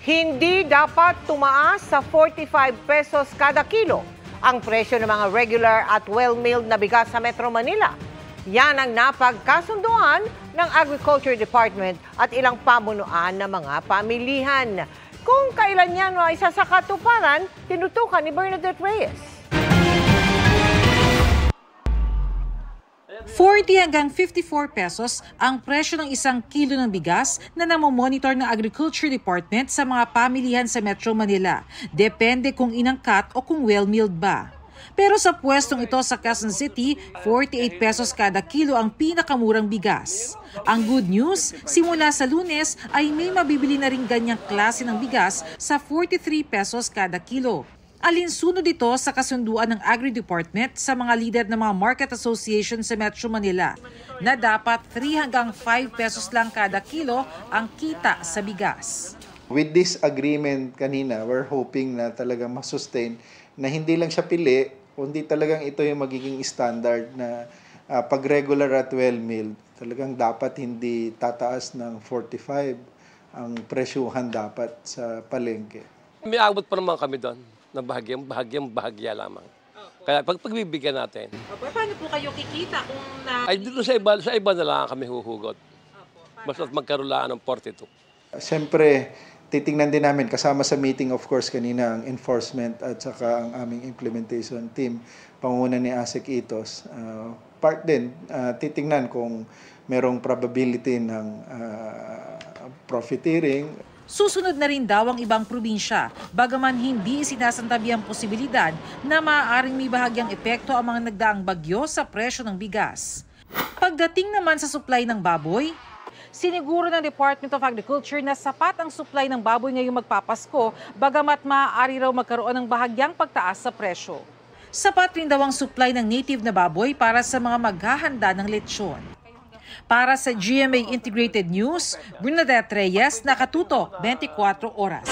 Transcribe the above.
Hindi dapat tumaas sa 45 pesos kada kilo ang presyo ng mga regular at well-milled na bigas sa Metro Manila. Yan ang napagkasunduan ng Agriculture Department at ilang pamunuan ng mga pamilihan. Kung kailan yan isa sa katuparan, tinutukan ni Bernadette Reyes. 40 hanggang 54 pesos ang presyo ng isang kilo ng bigas na namomonitor ng Agriculture Department sa mga pamilihan sa Metro Manila. Depende kung inangkat o kung well-milled ba. Pero sa pwestong ito sa Quezon City, 48 pesos kada kilo ang pinakamurang bigas. Ang good news, simula sa Lunes ay may mabibili na rin ganyang klase ng bigas sa 43 pesos kada kilo. Alinsunod ito sa kasunduan ng Agri-Department sa mga lider ng mga market association sa Metro Manila na dapat 3 hanggang 5 pesos lang kada kilo ang kita sa bigas. With this agreement kanina, we're hoping na talagang masustain na hindi lang siya pili, kundi talagang ito yung magiging standard na pag regular at well-milled, talagang dapat hindi tataas ng 45 ang presyuhan dapat sa palengke. May abot pa naman kami doon na bahagya lamang. Kaya pagbibigyan natin. Paano po kayo kikita kung Ay dito sa iba na lang kami huhugot. Basta't magkarolaan ng 42. Siyempre, titingnan din namin kasama sa meeting of course kanina ang enforcement at saka ang aming implementation team, pangunguna ni ASEC Itos. Part din, titingnan kung merong probability ng profiteering. Susunod na rin daw ang ibang probinsya, bagaman hindi sinasantabi ang posibilidad na maaaring may bahagyang epekto ang mga nagdaang bagyo sa presyo ng bigas. Pagdating naman sa supply ng baboy, siniguro ng Department of Agriculture na sapat ang supply ng baboy ngayong magpapasko, bagamat maaari raw magkaroon ng bahagyang pagtaas sa presyo. Sapat rin daw ang supply ng native na baboy para sa mga maghahanda ng lechon. Para sa GMA Integrated News, Bernadette Reyes, nakatutok 24 oras.